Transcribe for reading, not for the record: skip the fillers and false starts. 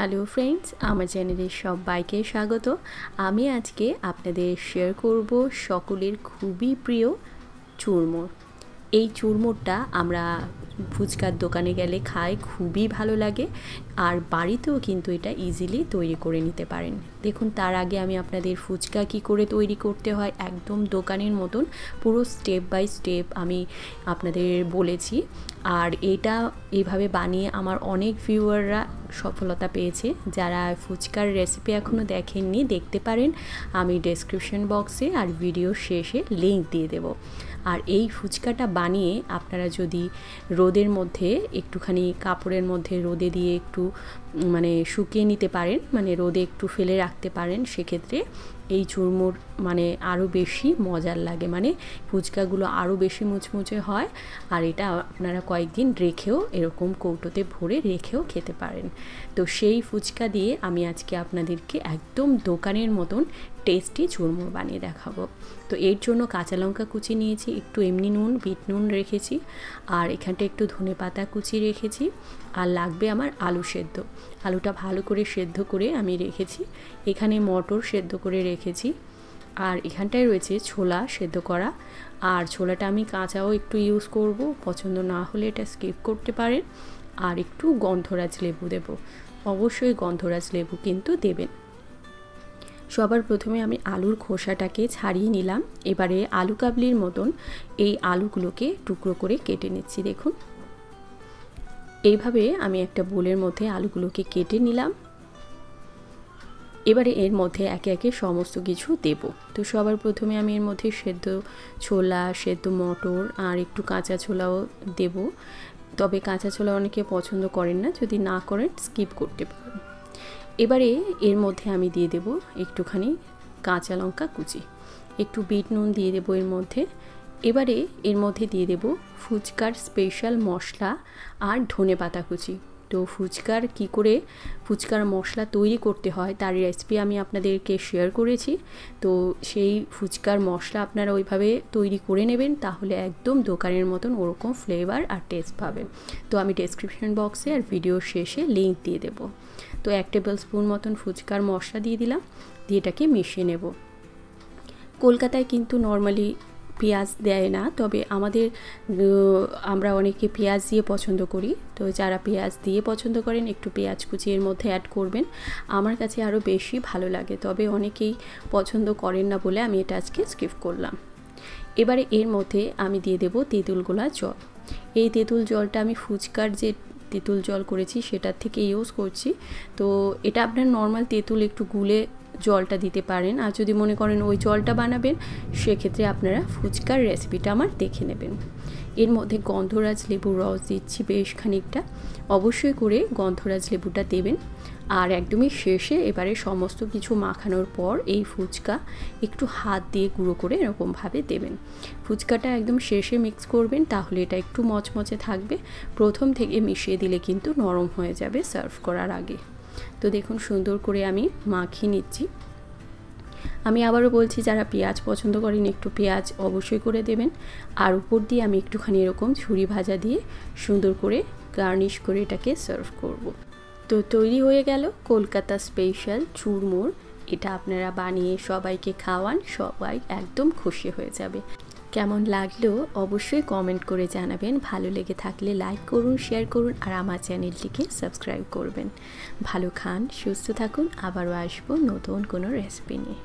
Hello friends, আমার চ্যানেলে সবাইকে স্বাগত। আমি আজকে আপনাদের শেয়ার করব সকলের খুবই প্রিয় চুরমুর। এই চুরমুরটা আমরা ফুচকার দোকানে গেলে খাই, খুবই ভালো লাগে। আর বাড়িতেও কিন্তু এটা ইজিলি তৈরি করে নিতে পারেন। দেখুন, তার আগে আমি আপনাদের ফুচকা কি করে তৈরি করতে হয় একদম দোকানের মতন পুরো স্টেপ বাই স্টেপ আমি আপনাদের বলেছি। আর এটা এইভাবে বানিয়ে আমার অনেক ভিউয়াররা সফলতা পেয়েছে। যারা ফুচকার রেসিপি এখনও দেখেননি, দেখতে পারেন। আমি ডেসক্রিপশন বক্সে আর ভিডিওর শেষে লিঙ্ক দিয়ে দেব। আর এই ফুচকাটা বানিয়ে আপনারা যদি রোদের মধ্যে একটুখানি কাপড়ের মধ্যে রোদে দিয়ে একটু শুকিয়ে নিতে পারেন, রোদে একটু ফেলে রাখতে পারেন, সেক্ষেত্রে এই চুরমুর আরও বেশি মজার লাগে, ফুচকাগুলো আরও বেশি মুচমুচে হয়। আর এটা আপনারা কয়েকদিন রেখেও এরকম কৌটোতে ভরে রেখেও খেতে পারেন। তো সেই ফুচকা দিয়ে আমি আজকে আপনাদেরকে একদম দোকানের মতন টেস্টি চুরমুর বানিয়ে দেখাবো। তো এর জন্য কাঁচা লঙ্কা কুচি নিয়েছি, একটু এমনি নুন, বিট নুন রেখেছি, আর এখানটা একটু ধনে পাতা কুচি রেখেছি, আর লাগবে আমার আলু সেদ্ধ। আলুটা ভালো করে সেদ্ধ করে আমি রেখেছি। এখানে মটর সেদ্ধ করে রেখেছি, আর এখানটায় রয়েছে ছোলা সেদ্ধ করা। আর ছোলাটা আমি কাঁচাও একটু ইউজ করব, পছন্দ না হলে এটা স্কিপ করতে পারেন। আর একটু গন্ধরাজ লেবু দেব, অবশ্যই গন্ধরাজ লেবু কিন্তু দেবেন। সবার প্রথমে আমি আলুর খোসাটাকে ছাড়িয়ে নিলাম। এবারে আলু কাবলির মতন এই আলুগুলোকে টুকরো করে কেটে নিচ্ছি। দেখুন, এইভাবে আমি একটা বোলের মধ্যে আলুগুলোকে কেটে নিলাম। এবারে এর মধ্যে একে একে সমস্ত কিছু দেব। তো সবার প্রথমে আমি এর মধ্যে সেদ্ধ ছোলা, সেদ্ধ মটর আর একটু কাঁচা ছোলাও দেব। তবে কাঁচা ছোলা অনেকে পছন্দ করেন না, যদি না করেন স্কিপ করতে পারেন। এবারে এর মধ্যে আমি দিয়ে দেব একটুখানি কাঁচা লঙ্কা কুচি, একটু বিট নুন দিয়ে দেবো এর মধ্যে। এবারে এর মধ্যে দিয়ে দেব ফুচকার স্পেশাল মশলা আর ধনে পাতা কুচি। তো কি করে ফুচকার মশলা তৈরি করতে হয় তার রেসিপি আমি আপনাদেরকে শেয়ার করেছি। তো সেই ফুচকার মশলা আপনারা ওইভাবে তৈরি করে নেবেন, তাহলে একদম দোকানের মতন ওরকম ফ্লেভার আর টেস্ট পাবেন। তো আমি ডেসক্রিপশন বক্সে আর ভিডিওর শেষে লিঙ্ক দিয়ে দেব। তো 1 টেবিল স্পুন মতন ফুচকার মশলা দিয়ে দিলাম, দিয়ে এটাকে মিশিয়ে নেব। কলকাতায় কিন্তু নর্মালি পেঁয়াজ দেয় না, তবে আমরা অনেকে পেঁয়াজ দিয়ে পছন্দ করি। তো যারা পেঁয়াজ দিয়ে পছন্দ করেন একটু পেঁয়াজ কুচি এর মধ্যে অ্যাড করবেন, আমার কাছে আরও বেশি ভালো লাগে। তবে অনেকেই পছন্দ করেন না বলে আমি এটা আজকে স্কিপ করলাম। এবারে এর মধ্যে আমি দিয়ে দেব তেঁতুল গোলা জল। এই তেঁতুল জলটা আমি ফুচকার যে তেঁতুল জল করেছি সেটার থেকে ইউজ করছি। তো এটা আপনার নর্মাল তেঁতুল একটু গুলে জলটা দিতে পারেন, আর যদি মনে করেন ওই জলটা বানাবেন সেক্ষেত্রে আপনারা ফুচকার রেসিপিটা আমার দেখে নেবেন। এর মধ্যে গন্ধরাজ লেবুর রস দিচ্ছি বেশ খানিকটা, অবশ্যই করে গন্ধরাজ লেবুটা দেবেন। আর একদমই শেষে এবারে সমস্ত কিছু মাখানোর পর এই ফুচকা একটু হাত দিয়ে গুঁড়ো করে এরকমভাবে দেবেন। ফুচকাটা একদম শেষে মিক্স করবেন, তাহলে এটা একটু মচমচে থাকবে। প্রথম থেকে মিশিয়ে দিলে কিন্তু নরম হয়ে যাবে সার্ভ করার আগে। তো দেখুন, সুন্দর করে আমি মাখিয়ে নিচ্ছি। আমি আবারও বলছি, যারা পেঁয়াজ পছন্দ করেন একটু পেঁয়াজ অবশ্যই করে দেবেন। আর উপর দিয়ে আমি একটুখানি এরকম ঝুরি ভাজা দিয়ে সুন্দর করে গার্নিশ করে এটাকে সার্ভ করব। তো তৈরি হয়ে গেল কলকাতা স্পেশাল চুরমুর। এটা আপনারা বানিয়ে সবাইকে খাওয়ান, সবাই একদম খুশি হয়ে যাবে। কেমন লাগলো অবশ্যই কমেন্ট করে জানাবেন। ভালো লেগে থাকলে লাইক করুন, শেয়ার করুন, আর আমার চ্যানেলটিকে সাবস্ক্রাইব করবেন। ভালো খান, সুস্থ থাকুন, আবারও আসবো নতুন কোনো রেসিপি নিয়ে।